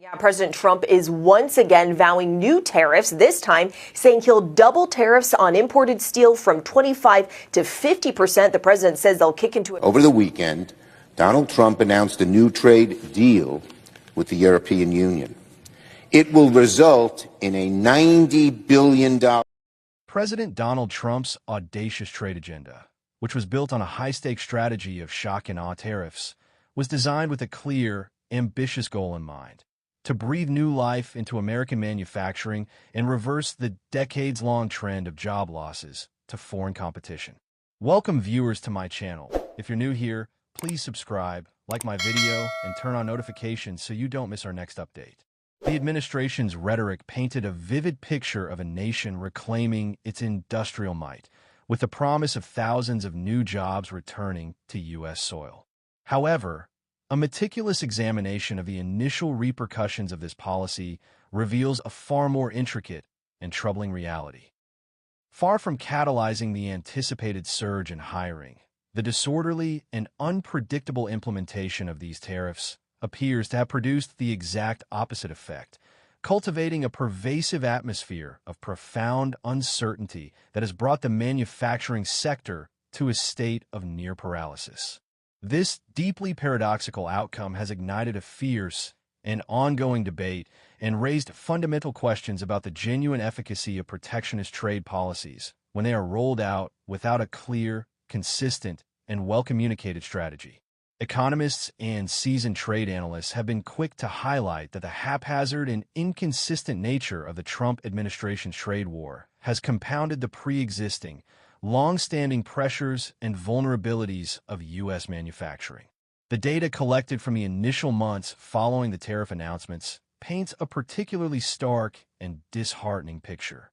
Yeah, President Trump is once again vowing new tariffs, this time saying he'll double tariffs on imported steel from 25 to 50%. The president says they'll kick into it. Over the weekend, Donald Trump announced a new trade deal with the European Union. It will result in a $90 billion. President Donald Trump's audacious trade agenda, which was built on a high-stakes strategy of shock and awe tariffs, was designed with a clear, ambitious goal in mind: to breathe new life into American manufacturing and reverse the decades-long trend of job losses to foreign competition. Welcome viewers to my channel. If you're new here, please subscribe, like my video, and turn on notifications so you don't miss our next update. The administration's rhetoric painted a vivid picture of a nation reclaiming its industrial might, with the promise of thousands of new jobs returning to U.S. soil. However, a meticulous examination of the initial repercussions of this policy reveals a far more intricate and troubling reality. Far from catalyzing the anticipated surge in hiring, the disorderly and unpredictable implementation of these tariffs appears to have produced the exact opposite effect, cultivating a pervasive atmosphere of profound uncertainty that has brought the manufacturing sector to a state of near paralysis. This deeply paradoxical outcome has ignited a fierce and ongoing debate and raised fundamental questions about the genuine efficacy of protectionist trade policies when they are rolled out without a clear, consistent, and well-communicated strategy. Economists and seasoned trade analysts have been quick to highlight that the haphazard and inconsistent nature of the Trump administration's trade war has compounded the pre-existing, long-standing pressures and vulnerabilities of U.S. manufacturing. The data collected from the initial months following the tariff announcements paints a particularly stark and disheartening picture.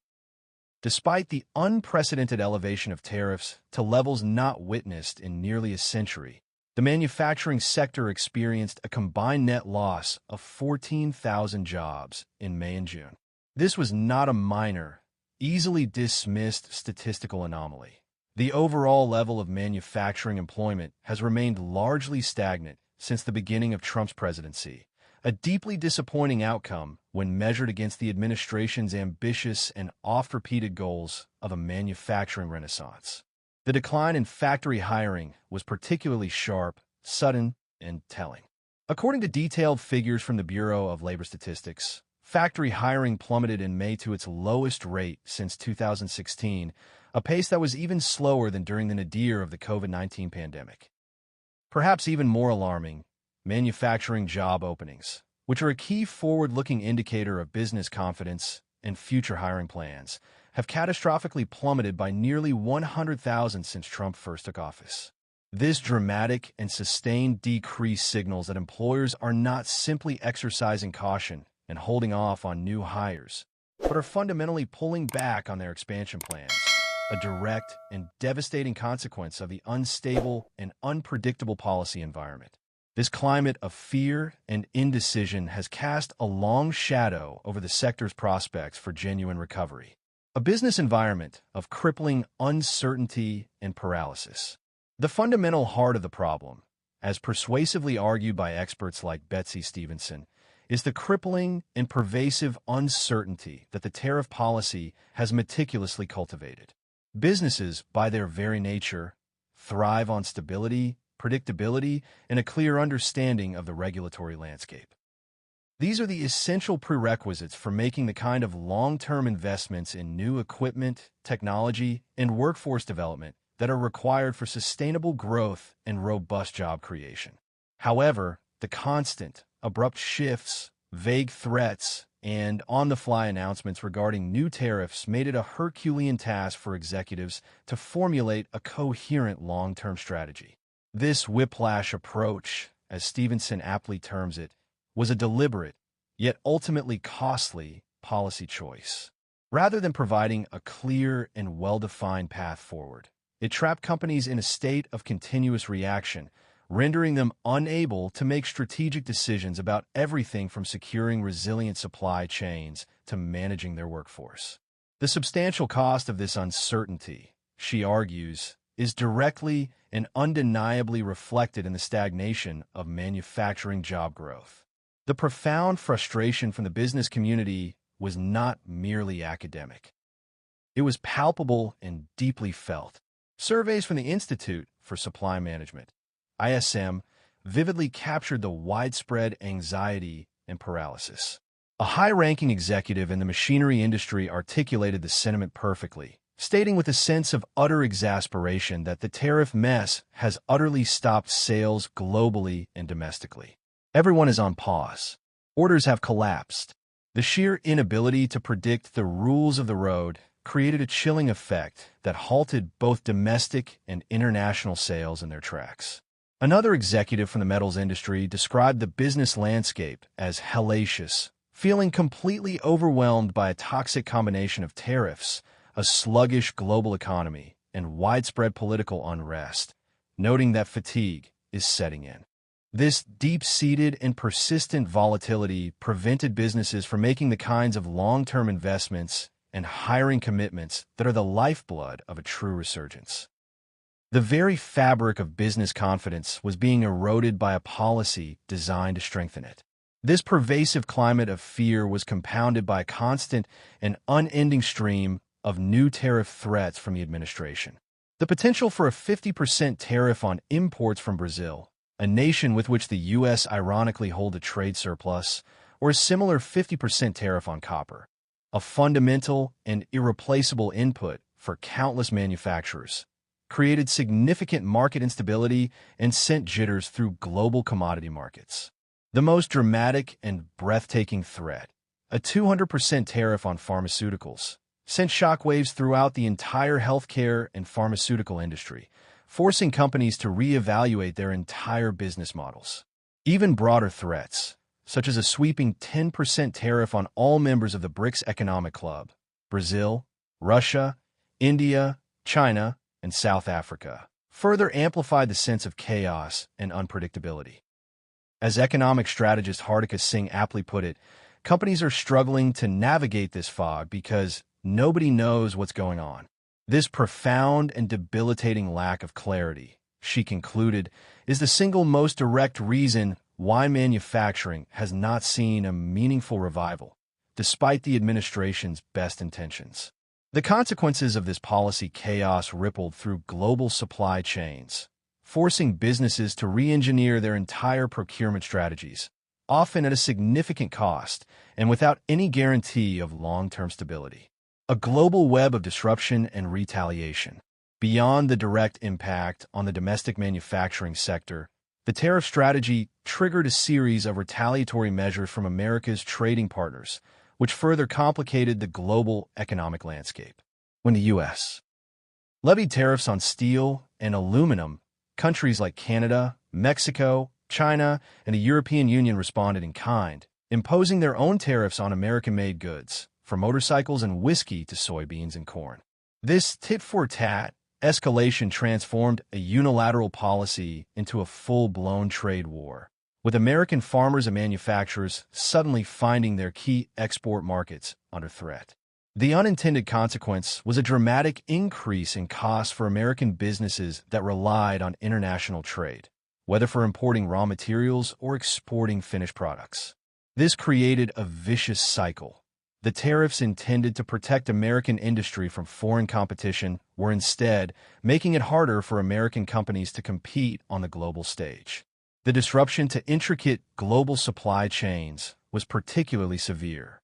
Despite the unprecedented elevation of tariffs to levels not witnessed in nearly a century, the manufacturing sector experienced a combined net loss of 14,000 jobs in May and June. This was not a minor, easily dismissed statistical anomaly. The overall level of manufacturing employment has remained largely stagnant since the beginning of Trump's presidency, a deeply disappointing outcome when measured against the administration's ambitious and oft-repeated goals of a manufacturing renaissance. The decline in factory hiring was particularly sharp, sudden, and telling. According to detailed figures from the Bureau of Labor Statistics, factory hiring plummeted in May to its lowest rate since 2016, a pace that was even slower than during the nadir of the COVID-19 pandemic. Perhaps even more alarming, manufacturing job openings, which are a key forward-looking indicator of business confidence and future hiring plans, have catastrophically plummeted by nearly 100,000 since Trump first took office. This dramatic and sustained decrease signals that employers are not simply exercising caution and holding off on new hires, but are fundamentally pulling back on their expansion plans, a direct and devastating consequence of the unstable and unpredictable policy environment. This climate of fear and indecision has cast a long shadow over the sector's prospects for genuine recovery. A business environment of crippling uncertainty and paralysis. The fundamental heart of the problem, as persuasively argued by experts like Betsy Stevenson, is the crippling and pervasive uncertainty that the tariff policy has meticulously cultivated. Businesses, by their very nature, thrive on stability, predictability, and a clear understanding of the regulatory landscape. These are the essential prerequisites for making the kind of long-term investments in new equipment, technology, and workforce development that are required for sustainable growth and robust job creation. However, the constant, abrupt shifts, vague threats, and on-the-fly announcements regarding new tariffs made it a Herculean task for executives to formulate a coherent long-term strategy. This whiplash approach, as Stevenson aptly terms it, was a deliberate, yet ultimately costly, policy choice. Rather than providing a clear and well-defined path forward, it trapped companies in a state of continuous reaction, rendering them unable to make strategic decisions about everything from securing resilient supply chains to managing their workforce. The substantial cost of this uncertainty, she argues, is directly and undeniably reflected in the stagnation of manufacturing job growth. The profound frustration from the business community was not merely academic. It was palpable and deeply felt. Surveys from the Institute for Supply Management, ISM, vividly captured the widespread anxiety and paralysis. A high-ranking executive in the machinery industry articulated the sentiment perfectly, stating with a sense of utter exasperation that the tariff mess has utterly stopped sales globally and domestically. Everyone is on pause. Orders have collapsed. The sheer inability to predict the rules of the road created a chilling effect that halted both domestic and international sales in their tracks. Another executive from the metals industry described the business landscape as hellacious, feeling completely overwhelmed by a toxic combination of tariffs, a sluggish global economy, and widespread political unrest, noting that fatigue is setting in. This deep-seated and persistent volatility prevented businesses from making the kinds of long-term investments and hiring commitments that are the lifeblood of a true resurgence. The very fabric of business confidence was being eroded by a policy designed to strengthen it. This pervasive climate of fear was compounded by a constant and unending stream of new tariff threats from the administration. The potential for a 50% tariff on imports from Brazil, a nation with which the U.S. ironically hold a trade surplus, or a similar 50% tariff on copper, a fundamental and irreplaceable input for countless manufacturers, created significant market instability and sent jitters through global commodity markets. The most dramatic and breathtaking threat, a 200% tariff on pharmaceuticals, sent shockwaves throughout the entire healthcare and pharmaceutical industry, forcing companies to reevaluate their entire business models. Even broader threats, such as a sweeping 10% tariff on all members of the BRICS Economic Club, Brazil, Russia, India, China, and South Africa, further amplified the sense of chaos and unpredictability. As economic strategist Hardikas Singh aptly put it, companies are struggling to navigate this fog because nobody knows what's going on. This profound and debilitating lack of clarity, she concluded, is the single most direct reason why manufacturing has not seen a meaningful revival, despite the administration's best intentions. The consequences of this policy chaos rippled through global supply chains, forcing businesses to re-engineer their entire procurement strategies, often at a significant cost and without any guarantee of long-term stability. A global web of disruption and retaliation. Beyond the direct impact on the domestic manufacturing sector, the tariff strategy triggered a series of retaliatory measures from America's trading partners, which further complicated the global economic landscape. When the U.S. levied tariffs on steel and aluminum, countries like Canada, Mexico, China, and the European Union responded in kind, imposing their own tariffs on American-made goods, from motorcycles and whiskey to soybeans and corn. This tit-for-tat escalation transformed a unilateral policy into a full-blown trade war, with American farmers and manufacturers suddenly finding their key export markets under threat. The unintended consequence was a dramatic increase in costs for American businesses that relied on international trade, whether for importing raw materials or exporting finished products. This created a vicious cycle. The tariffs intended to protect American industry from foreign competition were instead making it harder for American companies to compete on the global stage. The disruption to intricate global supply chains was particularly severe.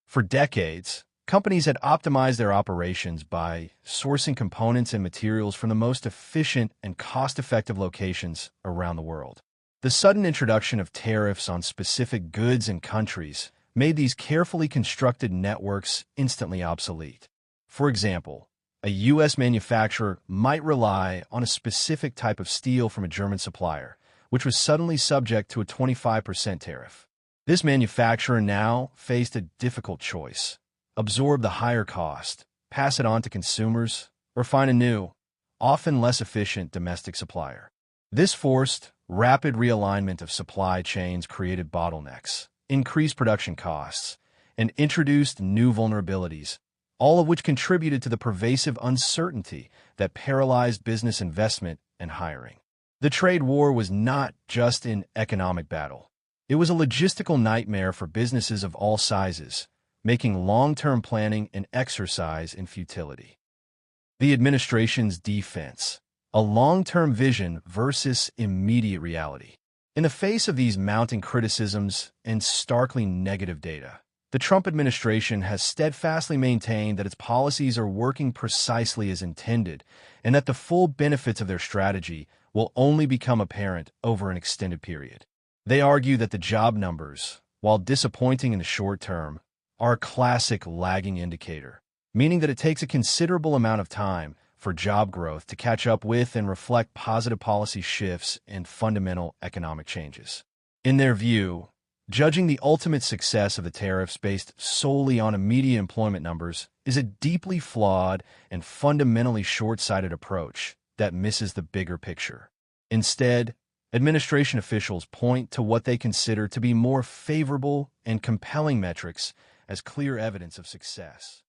For decades, companies had optimized their operations by sourcing components and materials from the most efficient and cost-effective locations around the world. The sudden introduction of tariffs on specific goods and countries made these carefully constructed networks instantly obsolete. For example, a U.S. manufacturer might rely on a specific type of steel from a German supplier, which was suddenly subject to a 25% tariff. This manufacturer now faced a difficult choice: absorb the higher cost, pass it on to consumers, or find a new, often less efficient domestic supplier. This forced rapid realignment of supply chains created bottlenecks, increased production costs, and introduced new vulnerabilities, all of which contributed to the pervasive uncertainty that paralyzed business investment and hiring. The trade war was not just an economic battle. It was a logistical nightmare for businesses of all sizes, making long-term planning an exercise in futility. The administration's defense: a long-term vision versus immediate reality. In the face of these mounting criticisms and starkly negative data, the Trump administration has steadfastly maintained that its policies are working precisely as intended and that the full benefits of their strategy will only become apparent over an extended period. They argue that the job numbers, while disappointing in the short term, are a classic lagging indicator, meaning that it takes a considerable amount of time for job growth to catch up with and reflect positive policy shifts and fundamental economic changes. In their view, judging the ultimate success of the tariffs based solely on immediate employment numbers is a deeply flawed and fundamentally short-sighted approach that misses the bigger picture. Instead, administration officials point to what they consider to be more favorable and compelling metrics as clear evidence of success.